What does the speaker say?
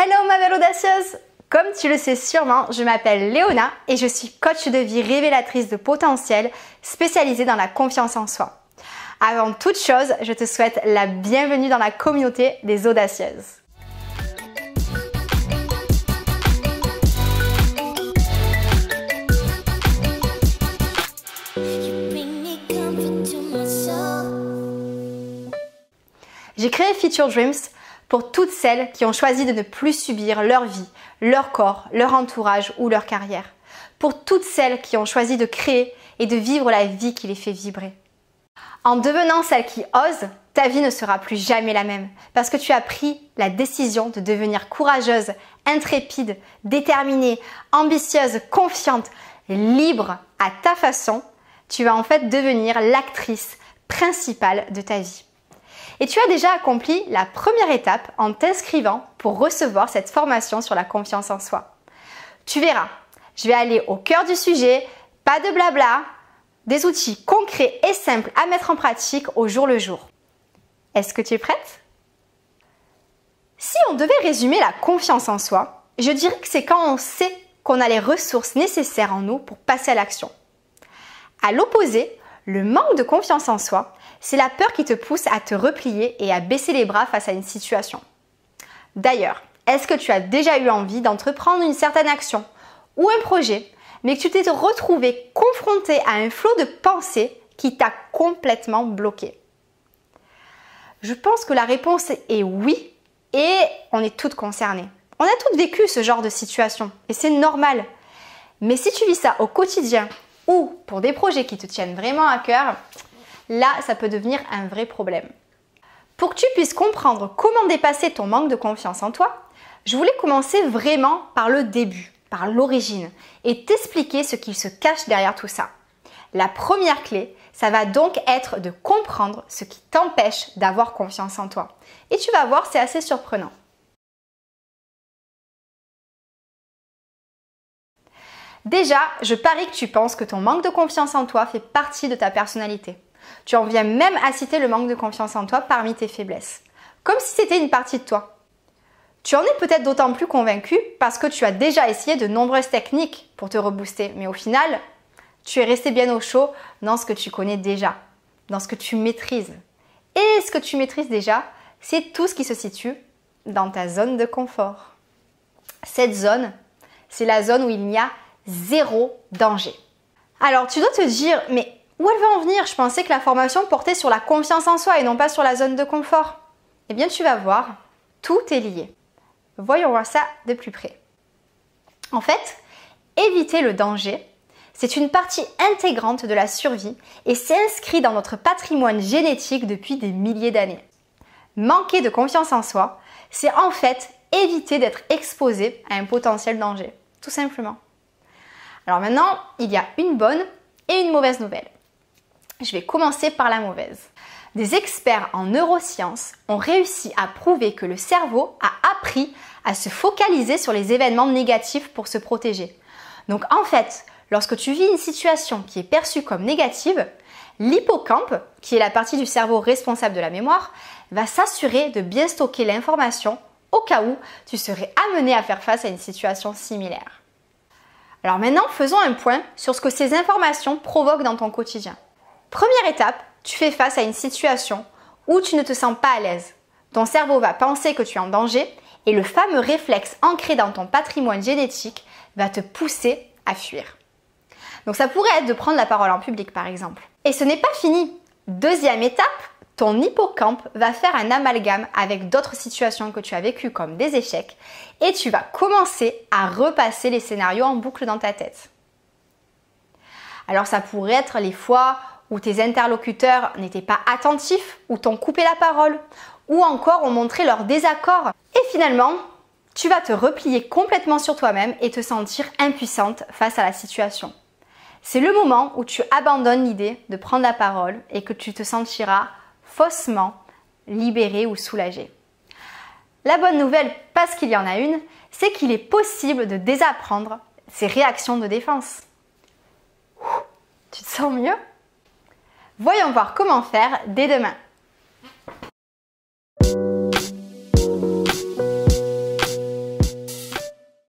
Hello ma belle audacieuse! Comme tu le sais sûrement, je m'appelle Léona et je suis coach de vie révélatrice de potentiel spécialisée dans la confiance en soi. Avant toute chose, je te souhaite la bienvenue dans la communauté des audacieuses. J'ai créé Feature Dreams pour toutes celles qui ont choisi de ne plus subir leur vie, leur corps, leur entourage ou leur carrière. Pour toutes celles qui ont choisi de créer et de vivre la vie qui les fait vibrer. En devenant celle qui ose, ta vie ne sera plus jamais la même parce que tu as pris la décision de devenir courageuse, intrépide, déterminée, ambitieuse, confiante, libre à ta façon. Tu vas en fait devenir l'actrice principale de ta vie. Et tu as déjà accompli la première étape en t'inscrivant pour recevoir cette formation sur la confiance en soi. Tu verras, je vais aller au cœur du sujet, pas de blabla, des outils concrets et simples à mettre en pratique au jour le jour. Est-ce que tu es prête? Si on devait résumer la confiance en soi, je dirais que c'est quand on sait qu'on a les ressources nécessaires en nous pour passer à l'action. À l'opposé, le manque de confiance en soi, c'est la peur qui te pousse à te replier et à baisser les bras face à une situation. D'ailleurs, est-ce que tu as déjà eu envie d'entreprendre une certaine action ou un projet, mais que tu t'es retrouvé confronté à un flot de pensées qui t'a complètement bloqué? Je pense que la réponse est oui et on est toutes concernées. On a toutes vécu ce genre de situation et c'est normal. Mais si tu vis ça au quotidien ou pour des projets qui te tiennent vraiment à cœur, là, ça peut devenir un vrai problème. Pour que tu puisses comprendre comment dépasser ton manque de confiance en toi, je voulais commencer vraiment par le début, par l'origine, et t'expliquer ce qu'il se cache derrière tout ça. La première clé, ça va donc être de comprendre ce qui t'empêche d'avoir confiance en toi. Et tu vas voir, c'est assez surprenant. Déjà, je parie que tu penses que ton manque de confiance en toi fait partie de ta personnalité. Tu en viens même à citer le manque de confiance en toi parmi tes faiblesses, comme si c'était une partie de toi. Tu en es peut-être d'autant plus convaincu parce que tu as déjà essayé de nombreuses techniques pour te rebooster, mais au final, tu es resté bien au chaud dans ce que tu connais déjà, dans ce que tu maîtrises. Et ce que tu maîtrises déjà, c'est tout ce qui se situe dans ta zone de confort. Cette zone, c'est la zone où il n'y a zéro danger. Alors tu dois te dire, mais où elle va en venir? Je pensais que la formation portait sur la confiance en soi et non pas sur la zone de confort. Eh bien, tu vas voir, tout est lié. Voyons voir ça de plus près. En fait, éviter le danger, c'est une partie intégrante de la survie et c'est inscrit dans notre patrimoine génétique depuis des milliers d'années. Manquer de confiance en soi, c'est en fait éviter d'être exposé à un potentiel danger, tout simplement. Alors maintenant, il y a une bonne et une mauvaise nouvelle. Je vais commencer par la mauvaise. Des experts en neurosciences ont réussi à prouver que le cerveau a appris à se focaliser sur les événements négatifs pour se protéger. Donc en fait, lorsque tu vis une situation qui est perçue comme négative, l'hippocampe, qui est la partie du cerveau responsable de la mémoire, va s'assurer de bien stocker l'information au cas où tu serais amené à faire face à une situation similaire. Alors maintenant, faisons un point sur ce que ces informations provoquent dans ton quotidien. Première étape, tu fais face à une situation où tu ne te sens pas à l'aise. Ton cerveau va penser que tu es en danger et le fameux réflexe ancré dans ton patrimoine génétique va te pousser à fuir. Donc ça pourrait être de prendre la parole en public par exemple. Et ce n'est pas fini. Deuxième étape, ton hippocampe va faire un amalgame avec d'autres situations que tu as vécues comme des échecs et tu vas commencer à repasser les scénarios en boucle dans ta tête. Alors ça pourrait être les fois où tes interlocuteurs n'étaient pas attentifs, ou t'ont coupé la parole, ou encore ont montré leur désaccord. Et finalement, tu vas te replier complètement sur toi-même et te sentir impuissante face à la situation. C'est le moment où tu abandonnes l'idée de prendre la parole et que tu te sentiras faussement libérée ou soulagée. La bonne nouvelle, parce qu'il y en a une, c'est qu'il est possible de désapprendre ces réactions de défense. Tu te sens mieux? Voyons voir comment faire dès demain.